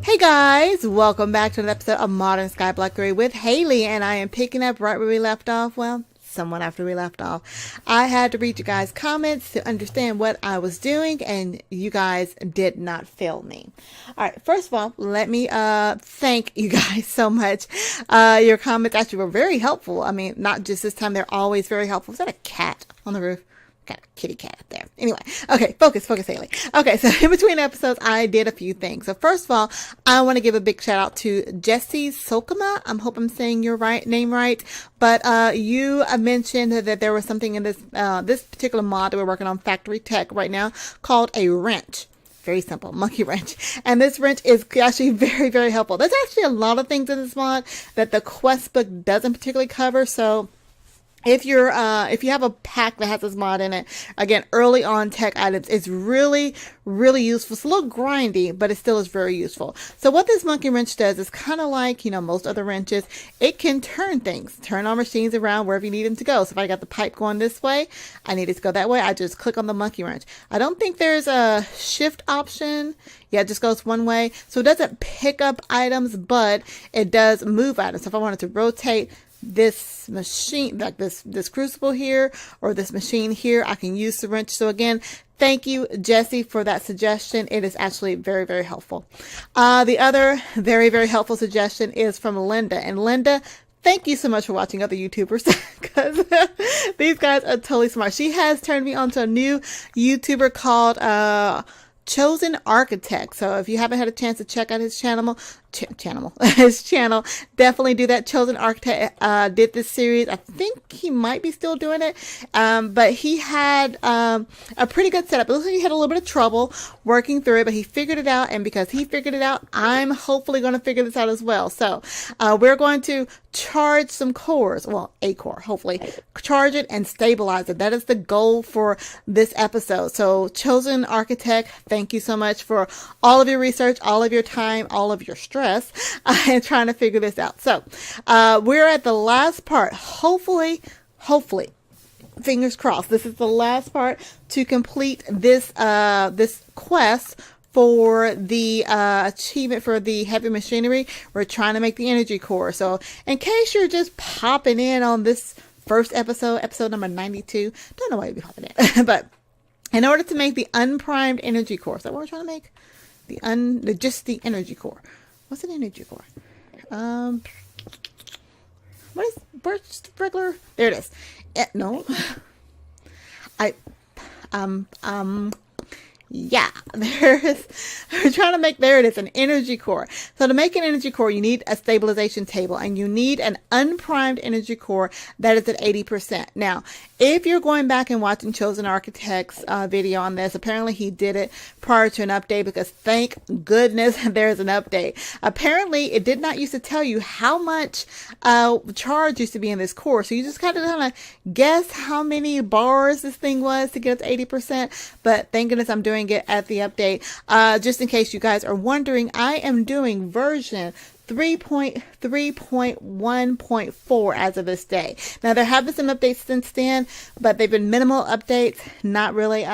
Hey guys, welcome back to another episode of Modern Skyblock 3 with Haliee, and I am picking up right where we left off. Well, somewhat after we left off. I had to read you guys' comments to understand what I was doing, and you guys did not fail me. Alright, first of all, let me thank you guys so much. Your comments actually were very helpful. I mean, not just this time, they're always very helpful. Is that a cat on the roof? Got a kitty cat up there. Anyway, okay, focus, Haliee. Okay, so in between episodes, I did a few things. So first of all, I want to give a big shout out to Jessie Sokoma. I hope I'm saying your name right. But you mentioned that there was something in this particular mod that we're working on, Factory Tech right now, called a wrench. Very simple, monkey wrench. And this wrench is actually very, very helpful. There's actually a lot of things in this mod that the quest book doesn't particularly cover. So if you have a pack that has this mod in it, again, early on tech items, it's really, really useful. It's a little grindy, but it still is very useful. So what this monkey wrench does is kind of like, most other wrenches. It can turn things, turn our machines around wherever you need them to go. So if I got the pipe going this way, I need it to go that way. I just click on the monkey wrench. I don't think there's a shift option. Yeah, it just goes one way. So it doesn't pick up items, but it does move items. So if I wanted to rotate this machine, like this crucible here, or this machine here, I can use the wrench. So again, thank you, Jessie, for that suggestion. It is actually very, very helpful. The other very, very helpful suggestion is from Linda. And Linda, thank you so much for watching other YouTubers, because these guys are totally smart. She has turned me on to a new YouTuber called ChosenArchitect. So if you haven't had a chance to check out his channel, definitely do that. ChosenArchitect did this series. I think he might be still doing it, but he had a pretty good setup. It looks like he had a little bit of trouble working through it, but he figured it out, and because he figured it out, I'm hopefully going to figure this out as well. So we're going to charge some cores, well, a core, hopefully charge it and stabilize it. That is the goal for this episode. So ChosenArchitect, thank you so much for all of your research, all of your time, all of your stress, and trying to figure this out. So we're at the last part. Hopefully, fingers crossed, this is the last part to complete this this quest for the achievement for the heavy machinery. We're trying to make the energy core. So in case you're just popping in on this first episode number 92, don't know why you'd be popping in, but in order to make the unprimed energy core, is that what we're trying to make? Just the energy core. What's an energy core? Where's regular? There it is. No. Yeah, we're trying to make, there it is, an energy core. So to make an energy core, you need a stabilization table, and you need an unprimed energy core that is at 80%. Now, if you're going back and watching ChosenArchitect's video on this, apparently he did it prior to an update, because thank goodness there's an update. Apparently, it did not used to tell you how much charge used to be in this core. So you just kind of guess how many bars this thing was to get up to 80%. But thank goodness I'm doing it at the update. Just in case you guys are wondering, I am doing version 3.3.1.4 as of this day. Now there have been some updates since then, but they've been minimal updates, not really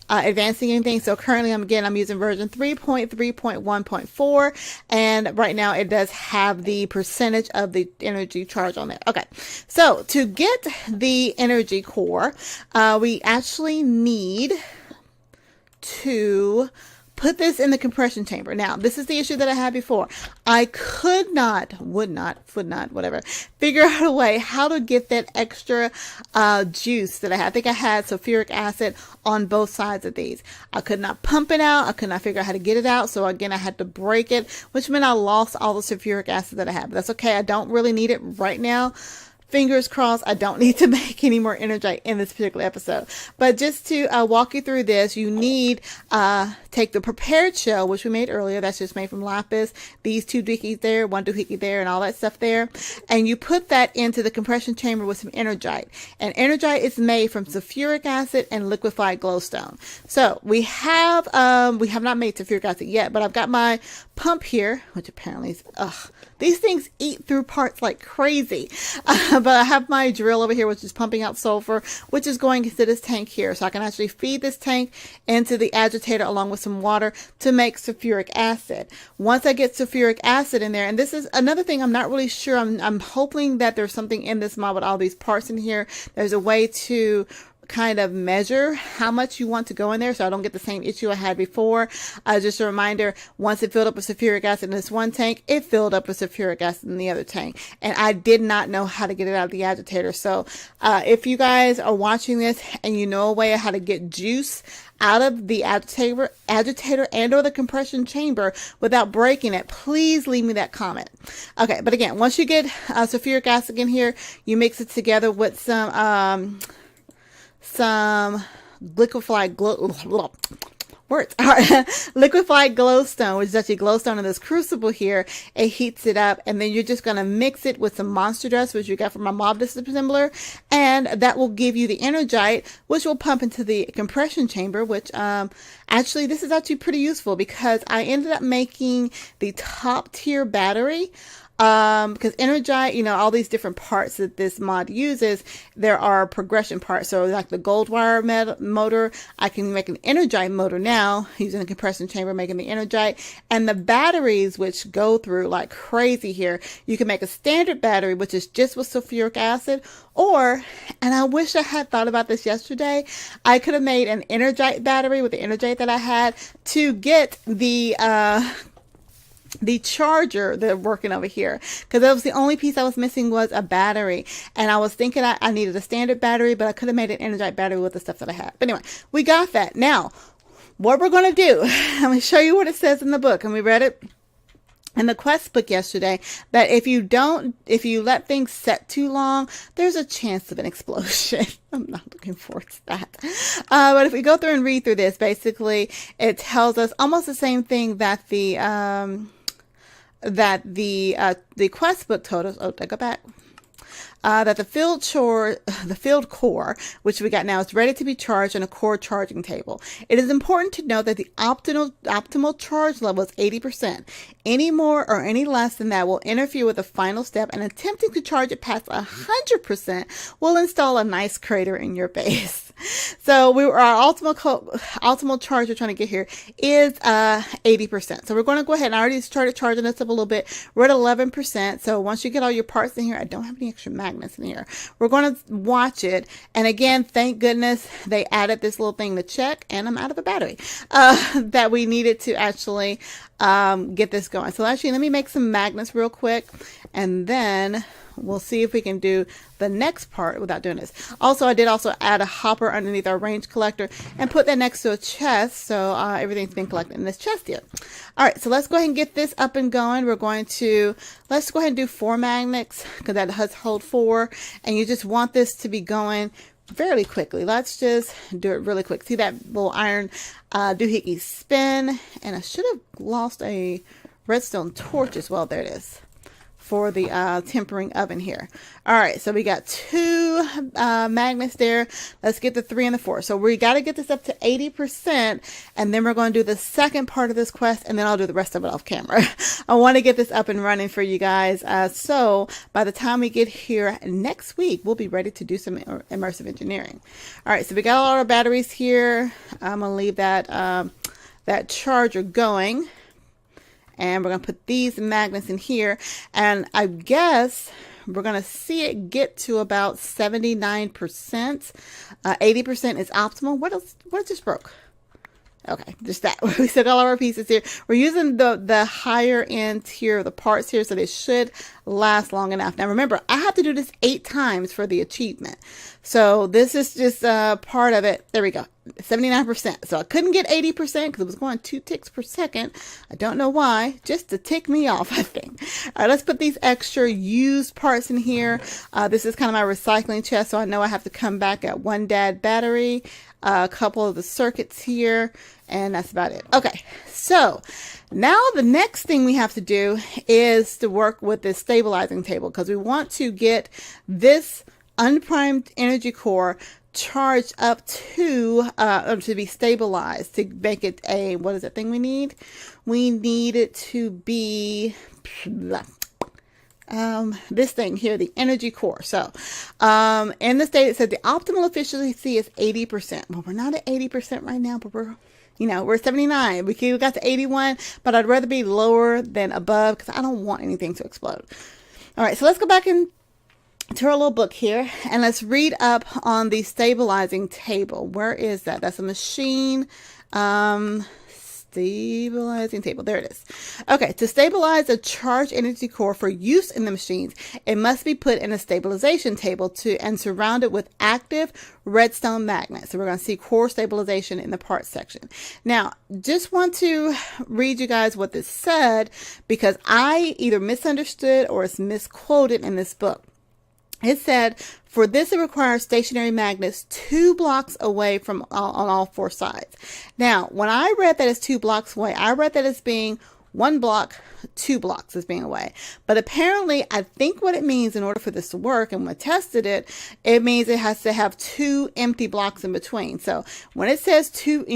advancing anything. So currently I'm using version 3.3.1.4, and right now it does have the percentage of the energy charge on there. Okay, so to get the energy core, we actually need to put this in the compression chamber. Now, this is the issue that I had before. I would not, whatever, figure out a way how to get that extra juice that I had. I think I had sulfuric acid on both sides of these. I could not pump it out. I could not figure out how to get it out. So again, I had to break it, which meant I lost all the sulfuric acid that I had. But that's okay. I don't really need it right now. Fingers crossed, I don't need to make any more energite in this particular episode. But just to walk you through this, you need take the prepared shell, which we made earlier. That's just made from lapis. These two doohickeys there, one doohickey there, and all that stuff there. And you put that into the compression chamber with some energite. And energite is made from sulfuric acid and liquefied glowstone. So we have not made sulfuric acid yet, but I've got my pump here, which apparently is, These things eat through parts like crazy. But I have my drill over here, which is pumping out sulfur, which is going into this tank here. So I can actually feed this tank into the agitator along with some water to make sulfuric acid. Once I get sulfuric acid in there, and this is another thing I'm not really sure. I'm hoping that there's something in this mod with all these parts in here. There's a way to kind of measure how much you want to go in there so I don't get the same issue I had before. Just a reminder, once it filled up with sulfuric acid in this one tank, it filled up with sulfuric acid in the other tank. And I did not know how to get it out of the agitator. So if you guys are watching this and you know a way how to get juice out of the agitator and or the compression chamber without breaking it, please leave me that comment. Okay, but again, once you get sulfuric acid in here, you mix it together with some liquefied liquefied glowstone, which is actually glowstone in this crucible here. It heats it up, and then you're just going to mix it with some monster dust, which you got from my mob disassembler, and that will give you the energite, which will pump into the compression chamber, which actually this is actually pretty useful because I ended up making the top tier battery. Because energite, you know, all these different parts that this mod uses, there are progression parts. So like the gold wire motor, I can make an energite motor now using the compression chamber, making the energite. And the batteries, which go through like crazy here, you can make a standard battery, which is just with sulfuric acid, or, and I wish I had thought about this yesterday, I could have made an energite battery with the energite that I had to get the charger that I'm working over here, because that was the only piece I was missing was a battery. And I was thinking I needed a standard battery, but I could have made an energite battery with the stuff that I had. But anyway, we got that. Now, what we're going to do, I'm going to show you what it says in the book. And we read it in the quest book yesterday, that if you let things set too long, there's a chance of an explosion. I'm not looking forward to that. But if we go through and read through this, basically it tells us almost the same thing that the quest book told us. Oh, I go back. That the field core, which we got now, is ready to be charged on a core charging table. It is important to note that the optimal charge level is 80%. Any more or any less than that will interfere with the final step, and attempting to charge it past 100% will install a nice crater in your base. So our optimal charge we're trying to get here is 80%. So we're going to go ahead, and I already started charging this up a little bit. We're at 11%. So once you get all your parts in here, I don't have any extra magnets in here. We're going to watch it. And again, thank goodness they added this little thing to check, and I'm out of a battery that we needed to actually get this going. So actually, let me make some magnets real quick, and then we'll see if we can do the next part without doing this. Also, I did also add a hopper underneath our range collector and put that next to a chest, so everything's been collected in this chest here. All right, so let's go ahead and get this up and going. Let's go ahead and do 4 magnets, because that does hold 4, and you just want this to be going fairly quickly. Let's just do it really quick. See that little iron doohickey spin, and I should have lost a redstone torch as well. There it is, for the tempering oven here. All right, so we got 2 magnets there. Let's get the 3 and the 4. So we got to get this up to 80%, and then we're going to do the second part of this quest, and then I'll do the rest of it off camera. I want to get this up and running for you guys. So by the time we get here next week, we'll be ready to do some immersive engineering. All right, so we got all our batteries here. I'm going to leave that charger going. And we're going to put these magnets in here. And I guess we're going to see it get to about 79%. 80% is optimal. What else? What just broke? Okay, just that. We still got all our pieces here. We're using the higher end tier of the parts here, so they should last long enough. Now remember, I have to do this 8 times for the achievement. So this is just part of it. There we go. 79%. So I couldn't get 80% because it was going 2 ticks per second. I don't know why, just to tick me off, I think. All right, let's put these extra used parts in here. This is kind of my recycling chest, so I know I have to come back at 1 dad battery, a couple of the circuits here, and that's about it. Okay, so now the next thing we have to do is to work with this stabilizing table, because we want to get this unprimed energy core charged up to be stabilized, to make it a, what is that thing we need? We need it to be this thing here, the energy core. So in the state, it said the optimal efficiency is 80%. Well, we're not at 80% right now, but we're 79. We got to 81, but I'd rather be lower than above because I don't want anything to explode. All right, so let's go back into our little book here and let's read up on the stabilizing table. Where is that? That's a machine. Stabilizing table. There it is. Okay, to stabilize a charged energy core for use in the machines, it must be put in a stabilization table and surrounded with active redstone magnets. So we're going to see core stabilization in the parts section. Now, just want to read you guys what this said because I either misunderstood or it's misquoted in this book. It said, for this, it requires stationary magnets 2 blocks away from on all 4 sides. Now, when I read that as 2 blocks away, I read that as being 1 block, 2 blocks as being away. But apparently, I think what it means in order for this to work, and when I tested it, it means it has to have 2 empty blocks in between. So when it says 2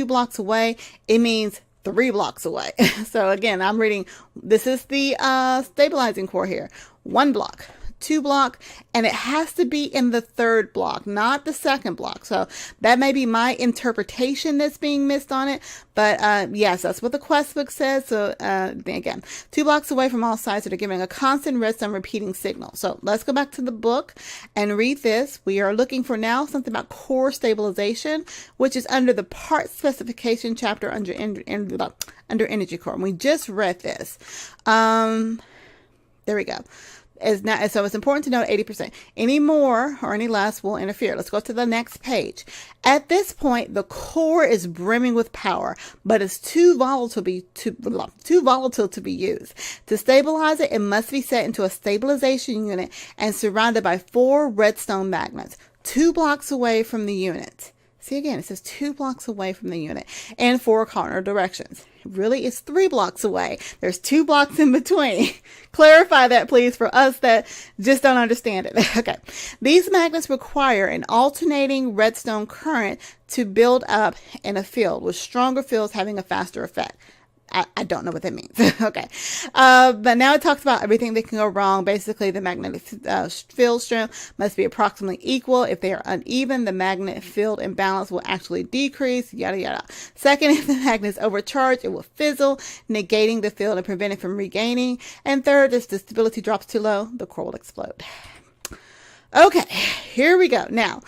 blocks away, it means 3 blocks away. So again, I'm reading, this is the stabilizing core here. 1 block. 2 block, and it has to be in the 3rd block, not the 2nd block. So that may be my interpretation that's being missed on it, but yes, that's what the quest book says. So again, 2 blocks away from all sides that are giving a constant redstone repeating signal. So let's go back to the book and read this. We are looking for now something about core stabilization, which is under the part specification chapter under energy core. And we just read this. There we go. So it's important to know 80%. Any more or any less will interfere. Let's go to the next page. At this point, the core is brimming with power, but it's too volatile to be used. To stabilize it, it must be set into a stabilization unit and surrounded by 4 redstone magnets, 2 blocks away from the unit. See, again, it says 2 blocks away from the unit and 4 cardinal directions. Really, it's 3 blocks away. There's 2 blocks in between. Clarify that, please, for us that just don't understand it. Okay. These magnets require an alternating redstone current to build up in a field, with stronger fields having a faster effect. I don't know what that means. Okay. But now it talks about everything that can go wrong. Basically, the magnetic field strength must be approximately equal. If they are uneven, the magnet field imbalance will actually decrease, yada, yada. Second, if the magnet is overcharged, it will fizzle, negating the field and preventing it from regaining. And third, if the stability drops too low, the core will explode. Okay, here we go. Now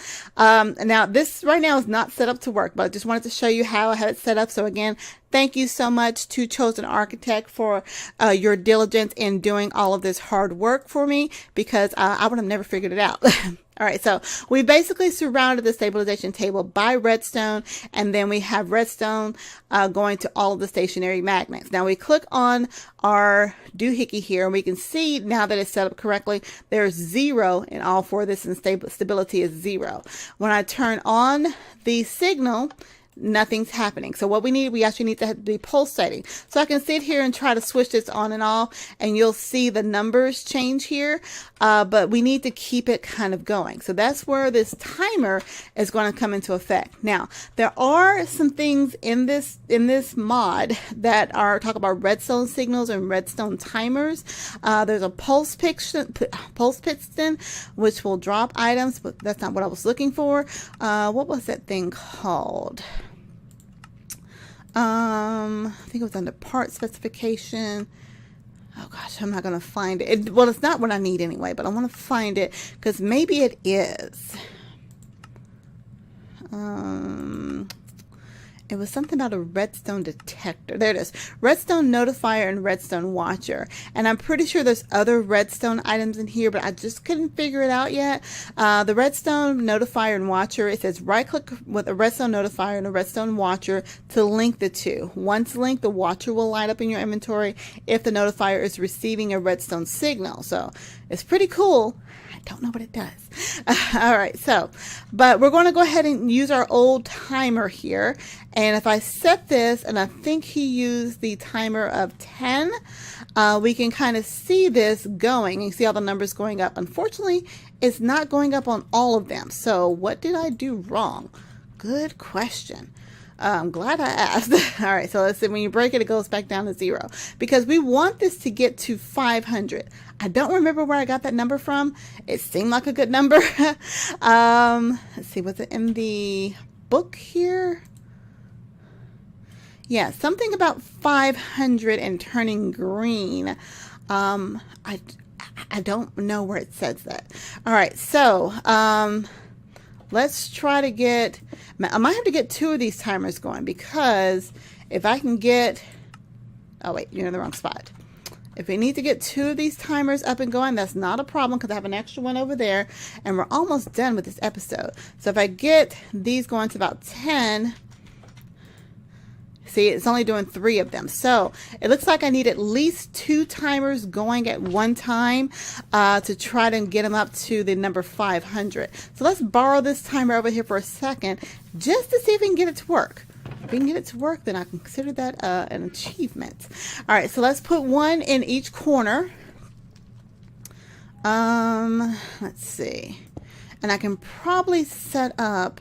this right now is not set up to work, but I just wanted to show you how I have it set up. So again, thank you so much to ChosenArchitect for your diligence in doing all of this hard work for me, because I would have never figured it out. All right, so we basically surrounded the stabilization table by redstone, and then we have redstone going to all of the stationary magnets. Now we click on our doohickey here, and we can see now that it's set up correctly, there's 0 in all 4 of this, and stability is 0. When I turn on the signal, nothing's happening. So what we actually need to be pulsating. So I can sit here and try to switch this on and off, and you'll see the numbers change here. But we need to keep it kind of going. So that's where this timer is going to come into effect. Now, there are some things in this mod that talk about redstone signals and redstone timers. There's a pulse piston, which will drop items, but that's not what I was looking for. What was that thing called? I think it was under part specification. Oh gosh, I'm not going to find it. Well, it's not what I need anyway, but I want to find it because maybe it is. It was something about a redstone detector. There it is. Redstone notifier and redstone watcher. And I'm pretty sure there's other redstone items in here, but I just couldn't figure it out yet. The redstone notifier and watcher, it says right click with a redstone notifier and a redstone watcher to link the two. Once linked, the watcher will light up in your inventory if the notifier is receiving a redstone signal. So it's pretty cool. I don't know what it does. All right, but we're going to go ahead and use our old timer here. And if I set this, and I think he used the timer of 10, we can kind of see this going. You see all the numbers going up. Unfortunately, it's not going up on all of them. So what did I do wrong? Good question. I'm glad I asked. All right, so let's see. When you break it, it goes back down to 0 because we want this to get to 500. I don't remember where I got that number from. It seemed like a good number. Let's see. Was it in the book here? Yeah, something about 500 and turning green. I don't know where it says that. All right, so let's try to get, I might have to get 2 of these timers going because if I can get, oh wait, you're in the wrong spot. If we need to get 2 of these timers up and going, that's not a problem because I have an extra one over there and we're almost done with this episode. So if I get these going to about 10, see, it's only doing 3 of them. So it looks like I need at least 2 timers going at one time to try to get them up to the number 500. So let's borrow this timer over here for a second just to see if we can get it to work. If we can get it to work, then I can consider that an achievement. All right, so let's put 1 in each corner. Let's see. And I can probably set up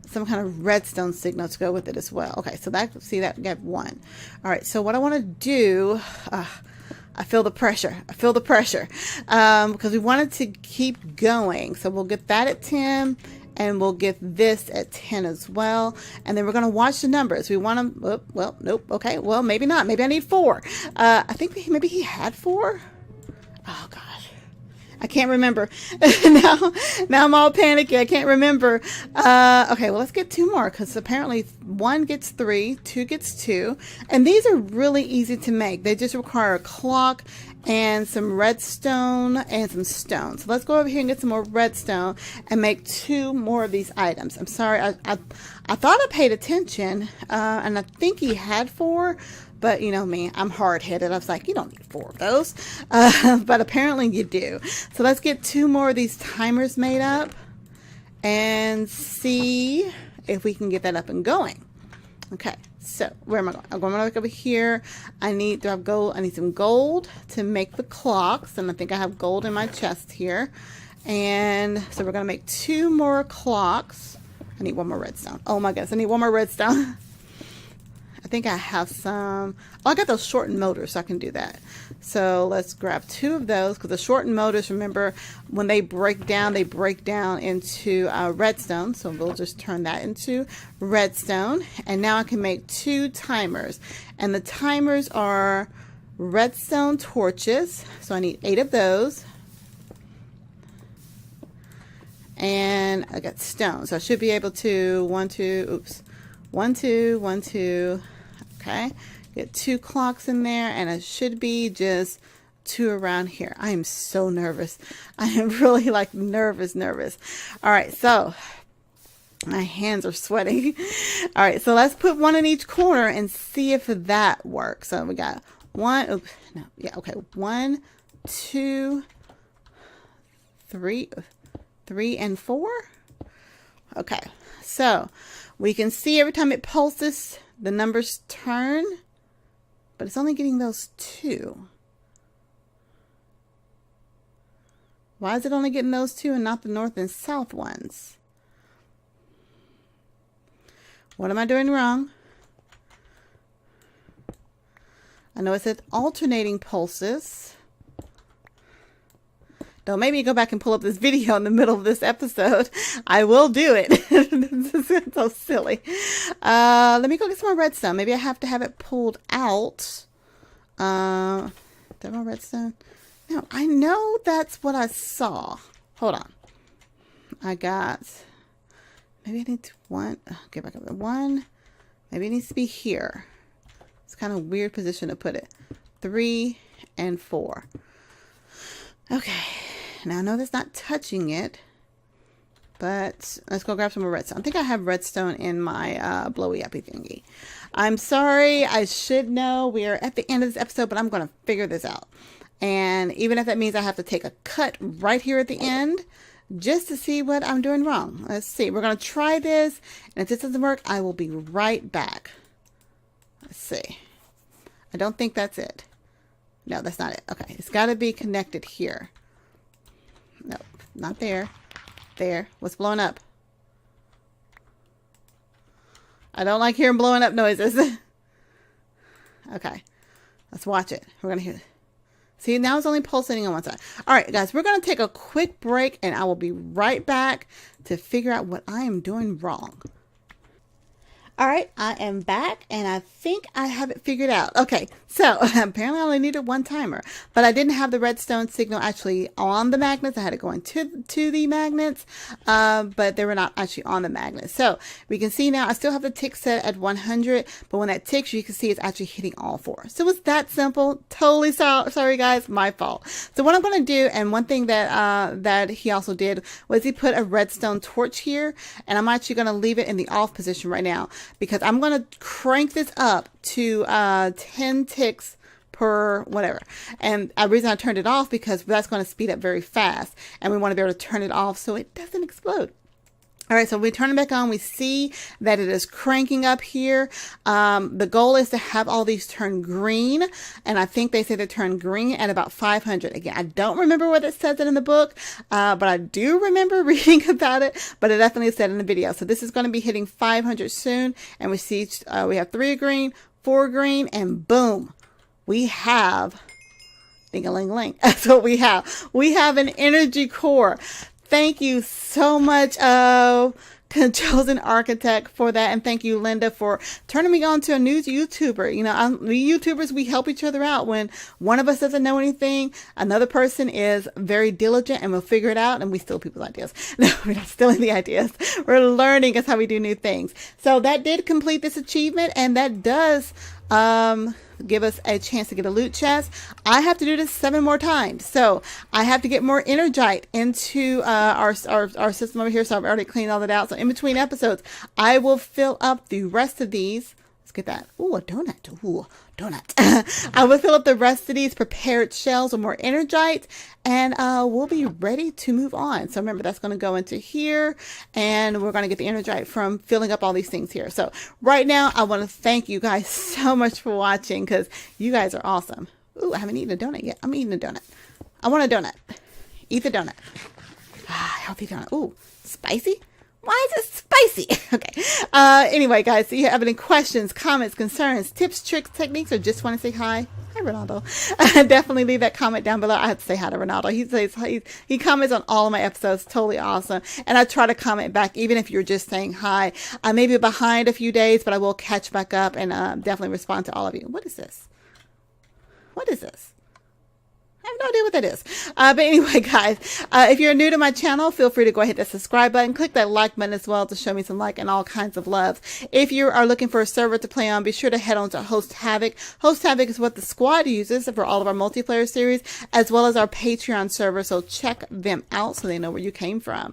some kind of redstone signal to go with it as well. Okay, so that, see, that got 1. All right, so what I want to do, I feel the pressure. I feel the pressure because we wanted to keep going. So we'll get that at 10 and we'll get this at 10 as well. And then we're going to watch the numbers. We want to, well, nope. Okay, well, maybe not. Maybe I need 4. I think maybe he had 4. Oh, gosh. I can't remember. now I'm all panicky. I can't remember. Okay, well, let's get 2 more because apparently 1 gets 3, 2 gets 2. And these are really easy to make. They just require a clock and some redstone and some stone. So let's go over here and get some more redstone and make 2 more of these items. I'm sorry. I thought I paid attention and I think he had 4. But you know me, I'm hard-headed. I was like, you don't need 4 of those. But apparently you do. So let's get 2 more of these timers made up and see if we can get that up and going. Okay, so where am I going? I'm going back over here. I need to have gold. I need some gold to make the clocks. And I think I have gold in my chest here. And so we're going to make 2 more clocks. I need 1 more redstone. Oh my goodness, I need 1 more redstone. I think I have some, oh, I got those shortened motors, so I can do that. So let's grab 2 of those because the shortened motors, remember, when they break down into redstone. So we'll just turn that into redstone. And now I can make 2 timers. And the timers are redstone torches. So I need 8 of those. And I got stone. So I should be able to 1, 2, 1, 2, 1, 2. Okay, get 2 clocks in there, and it should be just 2 around here. I am so nervous. I am really like nervous. All right, so my hands are sweating. All right, so let's put 1 in each corner and see if that works. So we got 1. Oops, no, yeah, okay. 1, 2, 3, 3, and 4. Okay, so we can see every time it pulses, the numbers turn, but it's only getting those 2. Why is it only getting those 2 and not the north and south ones? What am I doing wrong? I know it said alternating pulses. Don't make me go back and pull up this video in the middle of this episode. I will do it. This is so silly. Let me go get some more redstone. Maybe I have to have it pulled out. Is that more redstone? No, I know that's what I saw. Hold on. I got, maybe I need to 1. Get back up to 1. Maybe it needs to be here. It's kind of a weird position to put it. 3 and 4. Okay. Now I know that's not touching it, but let's go grab some more redstone. I think I have redstone in my blowy uppy thingy. I'm sorry, I should know. We are at the end of this episode, but I'm going to figure this out. And even if that means I have to take a cut right here at the end, just to see what I'm doing wrong. Let's see. We're going to try this, and if this doesn't work, I will be right back. Let's see. I don't think that's it. No, that's not it. Okay, it's got to be connected here. Nope, not there. There. What's blowing up? I don't like hearing blowing up noises. Okay. Let's watch it. We're going to hear. See, now it's only pulsating on one side. All right, guys, we're going to take a quick break, and I will be right back to figure out what I am doing wrong. All right, I am back, and I think I have it figured out. Okay, so apparently I only needed one timer, but I didn't have the redstone signal actually on the magnets. I had to go into the magnets, but they were not actually on the magnets. So we can see now I still have the tick set at 100, but when that ticks, you can see it's actually hitting all four. So it's that simple. Totally sorry, guys, my fault. So what I'm going to do, and one thing that that he also did was he put a redstone torch here, and I'm actually going to leave it in the off position right now, because I'm going to crank this up to 10 ticks per whatever. And the reason I turned it off, because that's going to speed up very fast, and we want to be able to turn it off so it doesn't explode. All right, so we turn it back on. We see that it is cranking up here. The goal is to have all these turn green, and I think they say they turn green at about 500. Again, I don't remember what it says in the book, but I do remember reading about it, but it definitely said in the video. So this is going to be hitting 500 soon, and we see we have 3 green, 4 green, and boom, we have ding-a-ling-ling. That's what we have. We have an energy core. Thank you so much, Chosen Architect, for that. And thank you, Linda, for turning me on to a new YouTuber. You know, we YouTubers, we help each other out. When one of us doesn't know anything, another person is very diligent and we'll figure it out, and we steal people's ideas. No, we're not stealing the ideas. We're learning is how we do new things. So that did complete this achievement, and that does give us a chance to get a loot chest. I have to do this 7 more times, so I have to get more energite into our system over here. So I've already cleaned all that out. So in between episodes, I will fill up the rest of these. Let's get that. Ooh, a donut. Ooh, donut. I will fill up the rest of these prepared shells with more energite, and we'll be ready to move on. So remember, that's going to go into here, and we're going to get the energite from filling up all these things here. So right now, I want to thank you guys so much for watching, because you guys are awesome. Ooh, I haven't eaten a donut yet. I'm eating a donut. I want a donut. Eat the donut. Healthy donut. Ooh, spicy? Why is it spicy? Okay. Anyway, guys, if you have any questions, comments, concerns, tips, tricks, techniques, or just want to say hi, Ronaldo, definitely leave that comment down below. I have to say hi to Ronaldo. He comments on all of my episodes. Totally awesome. And I try to comment back, even if you're just saying hi. I may be behind a few days, but I will catch back up and definitely respond to all of you. What is this? What is this? I have no idea what that is. But anyway, guys, if you're new to my channel, feel free to go ahead and hit that subscribe button. Click that like button as well to show me some like and all kinds of love. If you are looking for a server to play on, be sure to head on to Host Havoc. Host Havoc is what the squad uses for all of our multiplayer series, as well as our Patreon server. So check them out so they know where you came from.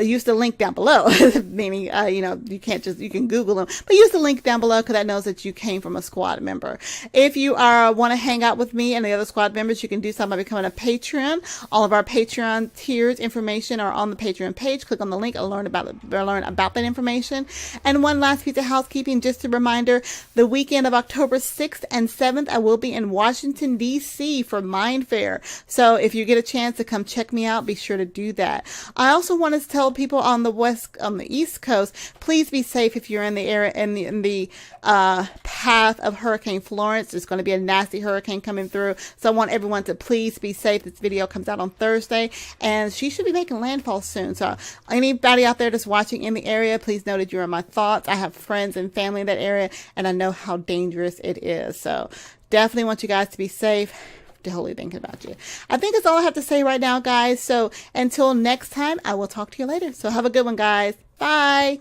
Use the link down below, meaning, you know, you can Google them, but use the link down below, because that knows that you came from a squad member. If you want to hang out with me and the other squad members, you can do so by becoming a patron. All of our Patreon tiers information are on the Patreon page. Click on the link and learn about that information. And one last piece of housekeeping, just a reminder, the weekend of October 6th and 7th, I will be in Washington, D.C. for Mind Fair. So if you get a chance to come check me out, be sure to do that. I also want to tell people on the East Coast, please be safe if you're in the area, in the path of Hurricane Florence. There's going to be a nasty hurricane coming through. So I want everyone to please be safe. This video comes out on Thursday, and she should be making landfall soon. So anybody out there that's watching in the area, please know that you're in my thoughts. I have friends and family in that area, and I know how dangerous it is. So definitely want you guys to be safe. Totally thinking about you. I think that's all I have to say right now, guys. So until next time, I will talk to you later. So have a good one, guys. Bye.